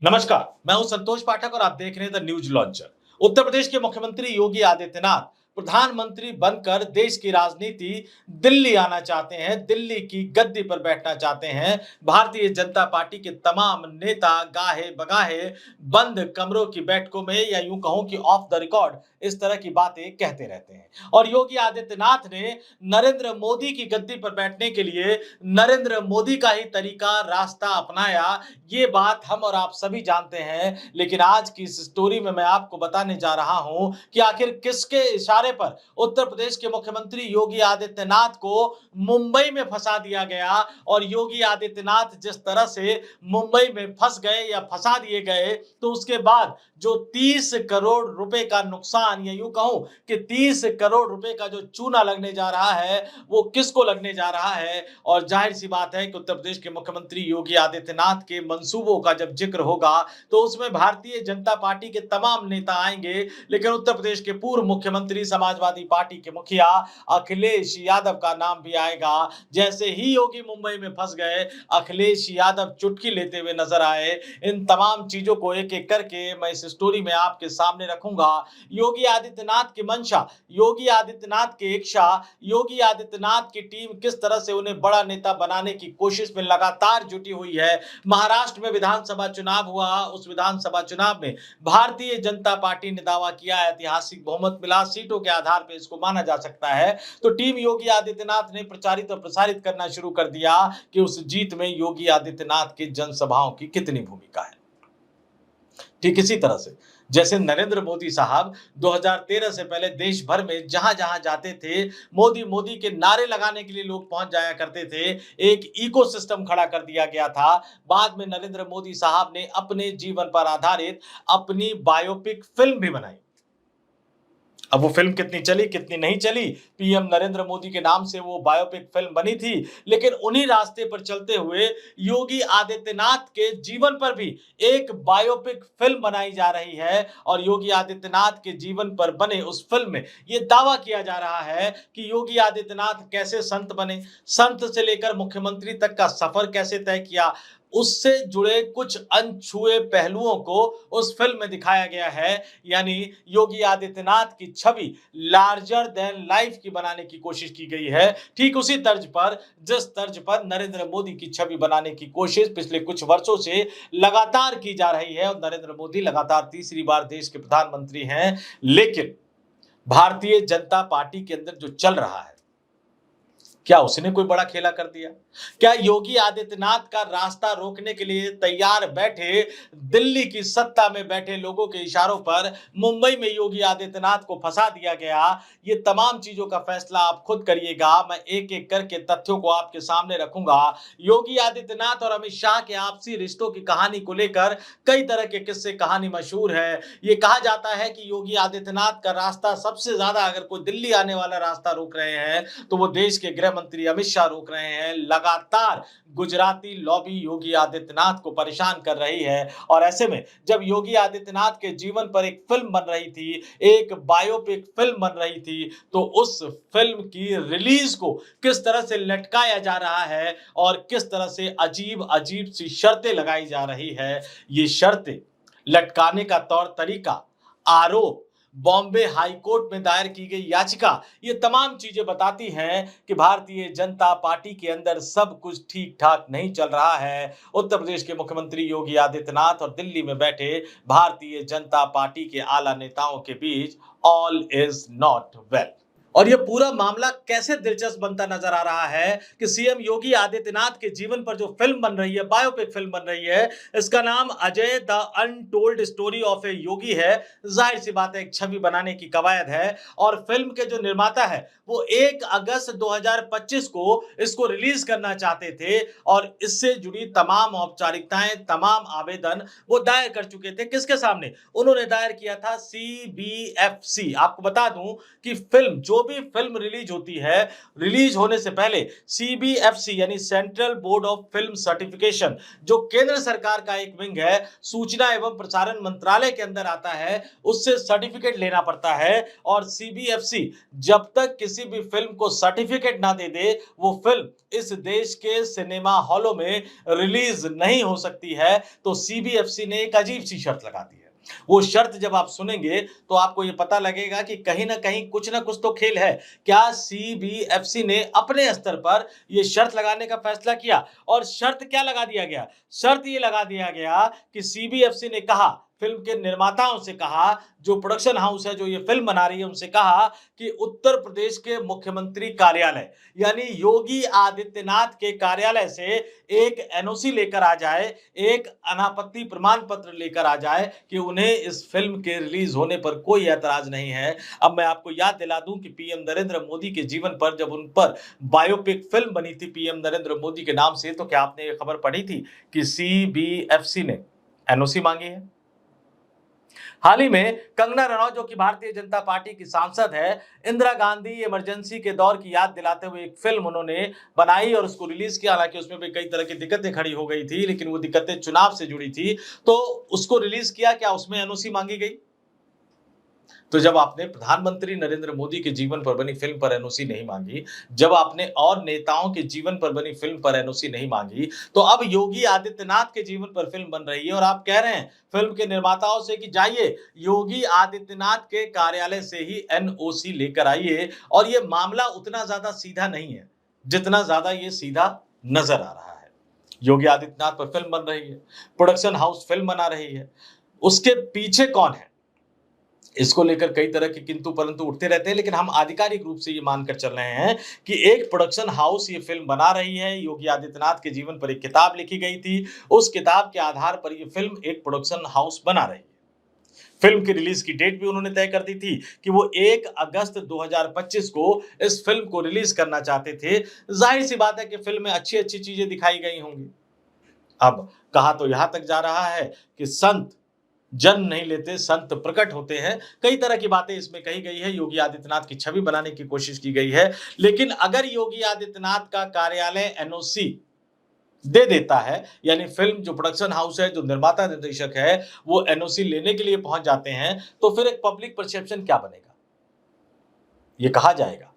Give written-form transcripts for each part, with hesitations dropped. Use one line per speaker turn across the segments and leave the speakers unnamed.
नमस्कार, मैं हूं संतोष पाठक और आप देख रहे हैं the news launcher. Uttar Pradesh के मुख्यमंत्री योगी आदित्यनाथ प्रधानमंत्री बनकर देश की राजनीति दिल्ली आना चाहते हैं, दिल्ली की गद्दी पर बैठना चाहते हैं। भारतीय जनता पार्टी के तमाम नेता गाहे बगाहे बंद कमरों की बैठकों में या यूं कहूं कि ऑफ द रिकॉर्ड इस तरह की बातें कहते रहते हैं। और योगी आदित्यनाथ ने नरेंद्र मोदी की गद्दी पर बैठने के लिए नरेंद्र मोदी का ही तरीका रास्ता अपनाया। ये बात हम और आप सभी जानते हैं, लेकिन आज की इस स्टोरी में मैं आपको बताने जा रहा हूं कि आखिर किसके इशारे पर उत्तर प्रदेश के मुख्यमंत्री योगी आदित्यनाथ को मुंबई में फंसा दिया गया। और योगी आदित्यनाथ जिस तरह से मुंबई में फंस गए या फंसा दिए गए, तो उसके बाद जो 30 करोड़ रुपए का नुकसान या यूं कहूं कि 30 करोड़ रुपए का जो चूना लगने जा रहा है वो किसको लगने जा रहा है। और जाहिर सी बात है कि उत्तर प्रदेश के मुख्यमंत्री योगी आदित्यनाथ के मंसूबों का जब जिक्र होगा तो उसमें भारतीय जनता पार्टी के तमाम नेता आएंगे, लेकिन उत्तर प्रदेश के पूर्व मुख्यमंत्री समाजवादी पार्टी के मुखिया अखिलेश यादव का नाम भी आएगा। जैसे ही योगी मुंबई में फंस गए, अखिलेश यादव चुटकी लेते हुए नजर आए। इन तमाम चीजों को एक एक करके मैं इस स्टोरी में आपके सामने रखूंगा। योगी आदित्यनाथ की मंशा, योगी आदित्यनाथ की इच्छा, योगी आदित्यनाथ की टीम किस तरह से उन्हें बड़ा नेता बनाने की कोशिश में लगातार जुटी हुई है। महाराष्ट्र में विधानसभा चुनाव हुआ, उस विधानसभा चुनाव में भारतीय जनता पार्टी ने दावा किया, ऐतिहासिक बहुमत मिला, सीटों के आधार पर इसको माना जा सकता है। तो टीम योगी आदित्यनाथ ने प्रचारित और प्रसारित करना शुरू कर दिया कि उस जीत में योगी आदित्यनाथ की जनसभाओं की कितनी भूमिका है। ठीक इसी तरह से जैसे नरेंद्र मोदी साहब 2013 से पहले देश भर में जहां-जहां जाते थे, मोदी मोदी के नारे लगाने के लिए लोग पहुंच जाया करते थे। एक इकोसिस्टम खड़ा कर दिया गया था। बाद में नरेंद्र मोदी साहब ने अपने जीवन पर आधारित अपनी बायोपिक फिल्म भी बनाई। अब वो फिल्म कितनी चली कितनी नहीं चली, पीएम नरेंद्र मोदी के नाम से वो बायोपिक फिल्म बनी थी, लेकिन उन्हीं रास्ते पर चलते हुए योगी आदित्यनाथ के जीवन पर भी एक बायोपिक फिल्म बनाई जा रही है। और योगी आदित्यनाथ के जीवन पर बने उस फिल्म में ये दावा किया जा रहा है कि योगी आदित्यनाथ कैसे संत बने, संत से लेकर मुख्यमंत्री तक का सफर कैसे तय किया, उससे जुड़े कुछ अनछुए पहलुओं को उस फिल्म में दिखाया गया है। यानी योगी आदित्यनाथ की छवि लार्जर देन लाइफ की बनाने की कोशिश की गई है, ठीक उसी तर्ज पर जिस तर्ज पर नरेंद्र मोदी की छवि बनाने की कोशिश पिछले कुछ वर्षों से लगातार की जा रही है। और नरेंद्र मोदी लगातार तीसरी बार देश के प्रधानमंत्री हैं, लेकिन भारतीय जनता पार्टी के अंदर जो चल रहा है, क्या उसने कोई बड़ा खेला कर दिया? क्या योगी आदित्यनाथ का रास्ता रोकने के लिए तैयार बैठे दिल्ली की सत्ता में बैठे लोगों के इशारों पर मुंबई में योगी आदित्यनाथ को फंसा दिया गया? ये तमाम चीजों का फैसला आप खुद करिएगा। मैं एक एक करके तथ्यों को आपके सामने रखूंगा। योगी आदित्यनाथ और अमित शाह के आपसी रिश्तों की कहानी को लेकर कई तरह के किस्से कहानी मशहूर है। ये कहा जाता है कि योगी आदित्यनाथ का रास्ता सबसे ज्यादा, अगर कोई दिल्ली आने वाला रास्ता रोक रहे हैं तो वो देश के गृह मंत्री अमित शाह रोक रहे हैं। लगातार गुजराती लॉबी योगी आदित्यनाथ को परेशान कर रही है। और ऐसे में जब योगी आदित्यनाथ के जीवन पर एक फिल्म बन रही थी, एक बायोपिक फिल्म बन रही थी, तो उस फिल्म की रिलीज को किस तरह से लटकाया जा रहा है और किस तरह से अजीब अजीब सी शर्तें लगाई जा रही है। ये शर्तें, लटकाने का तौर तरीका, आरोप, बॉम्बे हाई कोर्ट में दायर की गई याचिका, ये तमाम चीजें बताती हैं कि भारतीय जनता पार्टी के अंदर सब कुछ ठीक ठाक नहीं चल रहा है। उत्तर प्रदेश के मुख्यमंत्री योगी आदित्यनाथ और दिल्ली में बैठे भारतीय जनता पार्टी के आला नेताओं के बीच ऑल इज नॉट वेल। और यह पूरा मामला कैसे दिलचस्प बनता नजर आ रहा है कि सीएम योगी आदित्यनाथ के जीवन पर जो फिल्म बन रही है, बायोपिक फिल्म बन रही है, इसका नाम Ajay the untold story of a yogi है। जाहिर सी बात है, एक छवि बनाने की कवायद है। और फिल्म के जो निर्माता है वो 1 अगस्त 2025 को इसको रिलीज करना चाहते थे। और इससे जुड़ी तमाम औपचारिकताएं, तमाम आवेदन वो दायर कर चुके थे। किसके सामने? उन्होंने दायर किया था CBFC। आपको बता दूं कि फिल्म जो भी फिल्म रिलीज होती है, रिलीज होने से पहले सीबीएफसी यानी central board of film certification, जो केंद्र सरकार का एक विंग है, सूचना एवं प्रसारण मंत्रालय के अंदर आता है, उससे सर्टिफिकेट लेना पड़ता है। और सीबीएफसी जब तक किसी भी फिल्म को सर्टिफिकेट ना दे दे, वो फिल्म इस देश के सिनेमा हॉलों में रिलीज नहीं हो सकती है। तो सीबीएफसी ने एक अजीब सी शर्त लगा दी है। वो शर्त जब आप सुनेंगे तो आपको ये पता लगेगा कि कहीं ना कहीं कुछ ना कुछ तो खेल है। क्या सीबीएफसी ने अपने स्तर पर ये शर्त लगाने का फैसला किया? और शर्त क्या लगा दिया गया? शर्त ये लगा दिया गया कि सीबीएफसी ने कहा, फिल्म के निर्माताओं से कहा, जो प्रोडक्शन हाउस है जो ये फिल्म बना रही है उनसे कहा कि उत्तर प्रदेश के मुख्यमंत्री कार्यालय यानी योगी आदित्यनाथ के कार्यालय से एक एनओसी लेकर आ जाए, एक अनापत्ति प्रमाण पत्र लेकर आ जाए कि उन्हें इस फिल्म के रिलीज होने पर कोई ऐतराज नहीं है। अब मैं आपको याद दिला दूं कि पीएम नरेंद्र मोदी के जीवन पर जब उन पर बायोपिक फिल्म बनी थी पीएम नरेंद्र मोदी के नाम से, तो क्या आपने ये खबर पढ़ी थी कि सीबीएफसी ने एनओसी मांगी है? हाल ही में कंगना रनौत, जो कि भारतीय जनता पार्टी की सांसद है, इंदिरा गांधी इमरजेंसी के दौर की याद दिलाते हुए एक फिल्म उन्होंने बनाई और उसको रिलीज किया। हालांकि उसमें भी कई तरह की दिक्कतें खड़ी हो गई थी, लेकिन वो दिक्कतें चुनाव से जुड़ी थी, तो उसको रिलीज किया। क्या उसमें एनओसी मांगी गई? तो जब आपने प्रधानमंत्री नरेंद्र मोदी के जीवन पर बनी फिल्म पर एनओसी नहीं मांगी, जब आपने और नेताओं के जीवन पर बनी फिल्म पर एनओसी नहीं मांगी, तो अब योगी आदित्यनाथ के जीवन पर फिल्म बन रही है और आप कह रहे हैं फिल्म के निर्माताओं से कि जाइए योगी आदित्यनाथ के कार्यालय से ही एनओसी लेकर आइए। और ये मामला उतना ज्यादा सीधा नहीं है जितना ज्यादा ये सीधा नजर आ रहा है। योगी आदित्यनाथ पर फिल्म बन रही है, प्रोडक्शन हाउस फिल्म बना रही है, उसके पीछे कौन है इसको लेकर कई तरह के किंतु परंतु उठते रहते हैं। लेकिन हम आधिकारिक रूप से ये मानकर चल रहे हैं कि एक प्रोडक्शन हाउस ये फिल्म बना रही है। योगी आदित्यनाथ के जीवन पर एक किताब लिखी गई थी, उस किताब के आधार पर ये फिल्म एक प्रोडक्शन हाउस बना रही है। फिल्म की रिलीज की डेट भी उन्होंने तय कर दी थी कि वो 1 अगस्त 2025 को इस फिल्म को रिलीज करना चाहते थे। जाहिर सी बात है कि फिल्म में अच्छी अच्छी चीजें दिखाई गई होंगी। अब कहा तो यहां तक जा रहा है कि संत जन्म नहीं लेते, संत प्रकट होते हैं। कई तरह की बातें इसमें कही गई है, योगी आदित्यनाथ की छवि बनाने की कोशिश की गई है। लेकिन अगर योगी आदित्यनाथ का कार्यालय एनओसी दे देता है, यानी फिल्म जो प्रोडक्शन हाउस है, जो निर्माता निर्देशक है, वो एनओसी लेने के लिए पहुंच जाते हैं, तो फिर एक पब्लिक परसेप्शन क्या बनेगा? ये कहा जाएगा,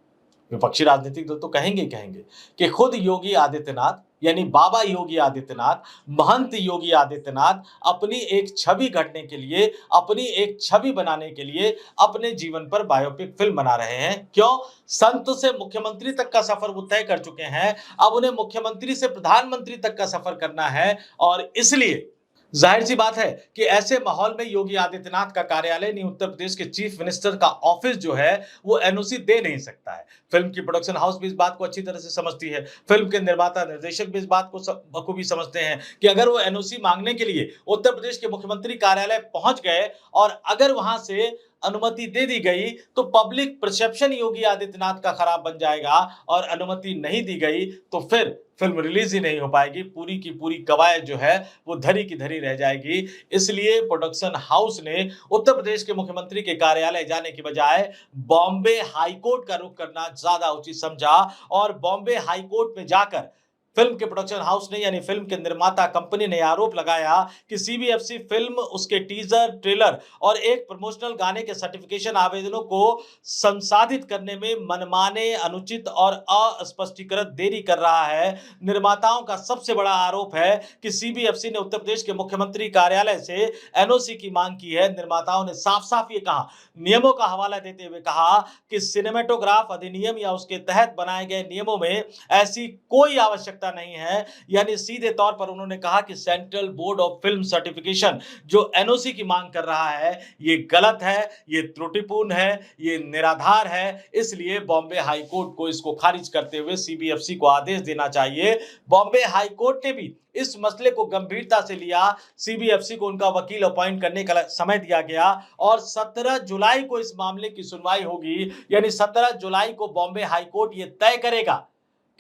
विपक्षी राजनीतिक दल तो कहेंगे कहेंगे कि खुद योगी आदित्यनाथ यानी बाबा योगी आदित्यनाथ, महंत योगी आदित्यनाथ अपनी एक छवि गढ़ने के लिए, अपनी एक छवि बनाने के लिए अपने जीवन पर बायोपिक फिल्म बना रहे हैं। क्यों? संत से मुख्यमंत्री तक का सफर वो तय कर चुके हैं, अब उन्हें मुख्यमंत्री से प्रधानमंत्री तक का सफर करना है। और इसलिए जाहिर सी बात है कि ऐसे माहौल में योगी आदित्यनाथ का कार्यालय नहीं, उत्तर प्रदेश के चीफ मिनिस्टर का ऑफिस जो है वो एनओसी दे नहीं सकता है। फिल्म की प्रोडक्शन हाउस भी इस बात को अच्छी तरह से समझती है, फिल्म के निर्माता निर्देशक भी इस बात को बखूबी समझते हैं कि अगर वो एनओसी मांगने के लिए उत्तर प्रदेश के मुख्यमंत्री कार्यालय पहुंच गए और अगर वहां से अनुमति दे दी गई तो पब्लिक परसेप्शन योगी आदित्यनाथ का खराब बन जाएगा, और अनुमति नहीं दी गई तो फिर फिल्म रिलीज ही नहीं हो पाएगी। पूरी की पूरी कवायद जो है वो धरी की धरी रह जाएगी। इसलिए प्रोडक्शन हाउस ने उत्तर प्रदेश के मुख्यमंत्री के कार्यालय जाने की बजाय बॉम्बे हाईकोर्ट का रुख करना ज्यादा उचित समझा, और बॉम्बे हाईकोर्ट में जाकर फिल्म के प्रोडक्शन हाउस ने यानी फिल्म के निर्माता कंपनी ने आरोप लगाया कि सीबीएफसी फिल्म, उसके टीजर, ट्रेलर और एक प्रमोशनल गाने के सर्टिफिकेशन आवेदनों को संसाधित करने में मनमाने, अनुचित और अस्पष्टीकृत देरी कर रहा है। निर्माताओं का सबसे बड़ा आरोप है कि सीबीएफसी ने उत्तर प्रदेश के मुख्यमंत्री कार्यालय से एनओसी की मांग की है। निर्माताओं ने साफ साफ ये कहा, नियमों का हवाला देते हुए कहा कि सिनेमेटोग्राफ अधिनियम या उसके तहत बनाए गए नियमों में ऐसी कोई आवश्यकता नहीं है। यानी सीधे तौर पर उन्होंने कहा कि central board of film certification जो एनओसी की मांग कर रहा है ये गलत है, ये त्रुटिपूर्ण है, ये निराधार है। इसलिए बॉम्बे हाईकोर्ट को इसको खारिज करते हुए सीबीएफसी को आदेश देना चाहिए। बॉम्बे हाईकोर्ट ने भी इस मसले को गंभीरता से लिया। सीबीएफसी को उनका वकील अपॉइंट करने का समय दिया गया और 17 जुलाई को इस मामले की सुनवाई होगी। यानी 17 जुलाई को बॉम्बे हाईकोर्ट ये तय करेगा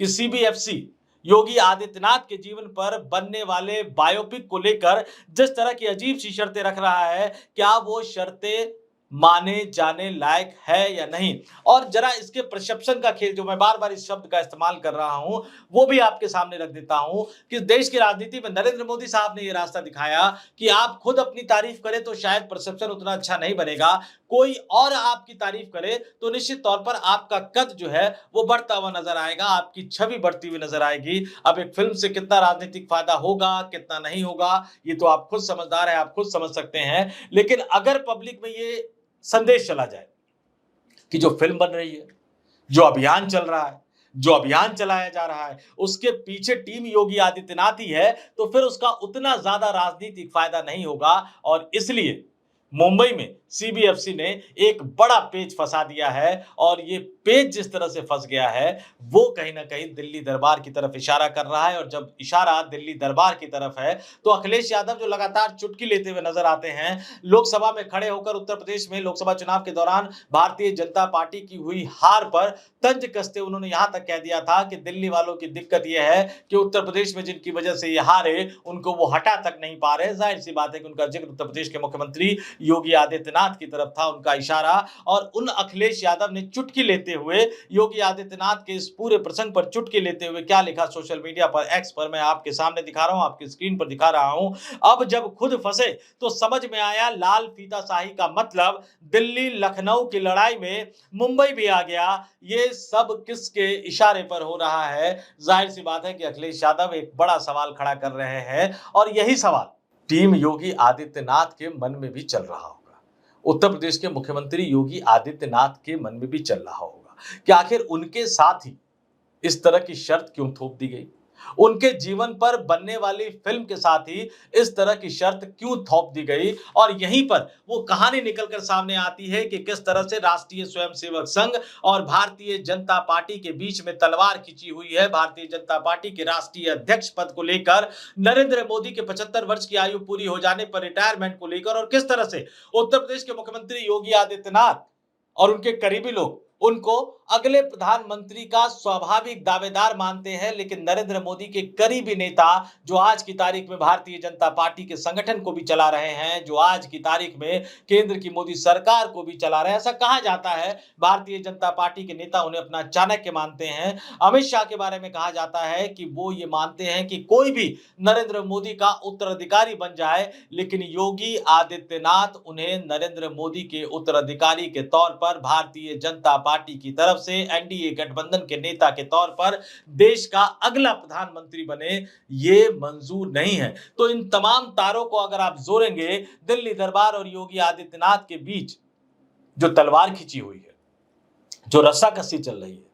कि सीबीएफसी योगी आदित्यनाथ के जीवन पर बनने वाले बायोपिक को लेकर जिस तरह की अजीब सी शर्तें रख रहा है, क्या वो शर्तें माने जाने लायक है या नहीं। और जरा इसके परसेप्शन का खेल, जो मैं बार बार इस शब्द का इस्तेमाल कर रहा हूं, वो भी आपके सामने रख देता हूं कि देश की राजनीति में नरेंद्र मोदी साहब ने यह रास्ता दिखाया कि आप खुद अपनी तारीफ करें तो शायद परसेप्शन उतना अच्छा नहीं बनेगा, कोई और आपकी तारीफ करे तो निश्चित तौर पर आपका कद जो है वो बढ़ता हुआ नजर आएगा, आपकी छवि बढ़ती हुई नजर आएगी। अब एक फिल्म से कितना राजनीतिक फायदा होगा, कितना नहीं होगा, ये तो आप खुद समझदार है, आप खुद समझ सकते हैं। लेकिन अगर पब्लिक में ये संदेश चला जाए कि जो फिल्म बन रही है, जो अभियान चल रहा है, जो अभियान चलाया जा रहा है, उसके पीछे टीम योगी आदित्यनाथ ही है, तो फिर उसका उतना ज्यादा राजनीतिक फायदा नहीं होगा। और इसलिए मुंबई में सीबीएफसी ने एक बड़ा पेच फंसा दिया है, और ये पेच जिस तरह से फंस गया है वो कहीं ना कहीं दिल्ली दरबार की तरफ इशारा कर रहा है। और जब इशारा दिल्ली दरबार की तरफ है तो अखिलेश यादव जो लगातार चुटकी लेते हुए नजर आते हैं, लोकसभा में खड़े होकर उत्तर प्रदेश में लोकसभा चुनाव के दौरान भारतीय जनता पार्टी की हुई हार पर तंज कसते उन्होंने यहां तक कह दिया था कि दिल्ली वालों की दिक्कत यह है कि उत्तर प्रदेश में जिनकी वजह से ये हारे उनको वो हटा तक नहीं पा रहे। जाहिर सी बात है कि उनका जिक्र उत्तर प्रदेश के मुख्यमंत्री योगी आदित्यनाथ की तरफ था, उनका इशारा। और उन अखिलेश यादव ने चुटकी लेते हुए योगी आदित्यनाथ के इस पूरे प्रसंग पर चुटकी लेते हुए क्या लिखा सोशल मीडिया पर, एक्स पर, मैं आपके सामने दिखा रहा हूं, आपकी स्क्रीन पर दिखा रहा हूं। अब जब खुद फंसे तो समझ में आया लाल फीताशाही का मतलब दिल्ली लखनऊ की लड़ाई में मुंबई भी आ गया। ये सब किसके इशारे पर हो रहा है? जाहिर सी बात है कि अखिलेश यादव एक बड़ा सवाल खड़ा कर रहे हैं, और यही सवाल टीम योगी आदित्यनाथ के मन में भी चल रहा होगा, उत्तर प्रदेश के मुख्यमंत्री योगी आदित्यनाथ के मन में भी चल रहा होगा कि आखिर उनके साथ ही इस तरह की शर्त क्यों थोप दी गई, उनके जीवन पर बनने वाली फिल्म के साथ ही इस तरह की शर्त क्यों थोप दी गई। और यहीं पर वो कहानी निकलकर सामने आती है कि किस तरह से राष्ट्रीय स्वयंसेवक संघ और भारतीय जनता पार्टी के बीच में तलवार खिंची हुई है। भारतीय जनता पार्टी के राष्ट्रीय अध्यक्ष पद को लेकर, नरेंद्र मोदी के 75 वर्ष की आयु पूरी हो जाने पर रिटायरमेंट को लेकर, और किस तरह से उत्तर प्रदेश के मुख्यमंत्री योगी आदित्यनाथ और उनके करीबी लोग उनको अगले प्रधानमंत्री का स्वाभाविक दावेदार मानते हैं। लेकिन नरेंद्र मोदी के करीबी नेता, जो आज की तारीख में भारतीय जनता पार्टी के संगठन को भी चला रहे हैं, जो आज की तारीख में केंद्र की मोदी सरकार को भी चला रहे हैं, ऐसा कहा जाता है भारतीय जनता पार्टी के नेता उन्हें अपना चाणक्य मानते हैं। अमित शाह के बारे में कहा जाता है कि वो ये मानते हैं कि कोई भी नरेंद्र मोदी का उत्तराधिकारी बन जाए, लेकिन योगी आदित्यनाथ उन्हें नरेंद्र मोदी के उत्तराधिकारी के तौर पर भारतीय जनता पार्टी की तरफ से एनडीए गठबंधन के नेता के तौर पर देश का अगला प्रधानमंत्री बने, ये मंजूर नहीं है। तो इन तमाम तारों को अगर आप जोड़ेंगे, दिल्ली दरबार और योगी आदित्यनाथ के बीच जो तलवार खिंची हुई है, जो रस्साकसी चल रही है,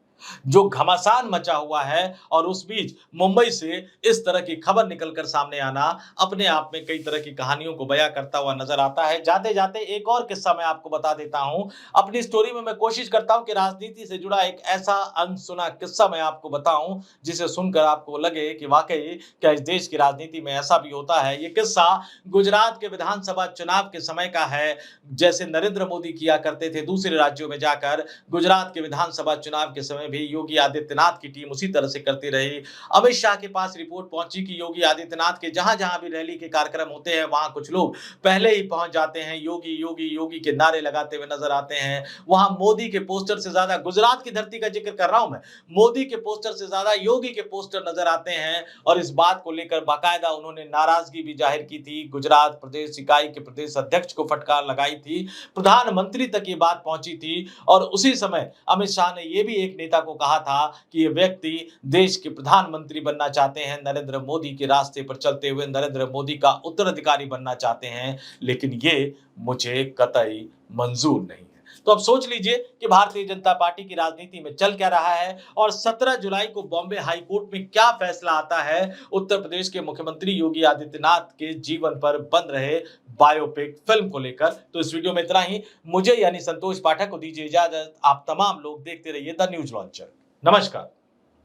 जो घमासान मचा हुआ है, और उस बीच मुंबई से इस तरह की खबर निकलकर सामने आना अपने आप में कई तरह की कहानियों को बयां करता हुआ नजर आता है। जाते जाते एक और किस्सा मैं आपको बता देता हूं। अपनी स्टोरी में मैं कोशिश करता हूं कि राजनीति से जुड़ा एक ऐसा अनसुना किस्सा मैं आपको बताऊं जिसे सुनकर आपको लगे कि वाकई क्या इस देश की राजनीति में ऐसा भी होता है। ये किस्सा गुजरात के विधानसभा चुनाव के समय का है। जैसे नरेंद्र मोदी किया करते थे दूसरे राज्यों में जाकर, गुजरात के विधानसभा चुनाव के समय भी योगी आदित्यनाथ की टीम उसी तरह से करती रही। अमित शाह के पास रिपोर्ट पहुंची कि योगी आदित्यनाथ के जहां जहां भी रैली के कार्यक्रम होते हैं वहां कुछ लोग पहले ही पहुंच जाते हैं, योगी योगी योगी के नारे लगाते हुए नजर आते हैं। वहां मोदी के पोस्टर से ज्यादा, गुजरात की धरती का जिक्र कर रहा हूं मैं, मोदी के पोस्टर से ज्यादा योगी के पोस्टर नजर आते हैं। और इस बात को लेकर बाकायदा उन्होंने नाराजगी भी जाहिर की थी, गुजरात प्रदेश इकाई के प्रदेश अध्यक्ष को फटकार लगाई थी, प्रधानमंत्री तक ये बात पहुंची थी। और उसी समय अमित शाह ने यह भी एक नेता को कहा था कि ये व्यक्ति देश के प्रधानमंत्री बनना चाहते हैं, नरेंद्र मोदी के रास्ते पर चलते हुए नरेंद्र मोदी का उत्तराधिकारी बनना चाहते हैं, लेकिन ये मुझे कतई मंजूर नहीं है। तो अब सोच लीजिए कि भारतीय जनता पार्टी की राजनीति में चल क्या रहा है, और 17 जुलाई को बॉम्बे हाई कोर्ट में क्या फैसला आता है उत्तर प्रदेश के मुख्यमंत्री योगी आदित्यनाथ के जीवन पर बन रहे बायोपिक फिल्म को लेकर। तो इस वीडियो में इतना ही। मुझे यानी संतोष पाठक को दीजिए इजाजत। आप तमाम लोग देखते रहिए द न्यूज लॉन्चर। नमस्कार।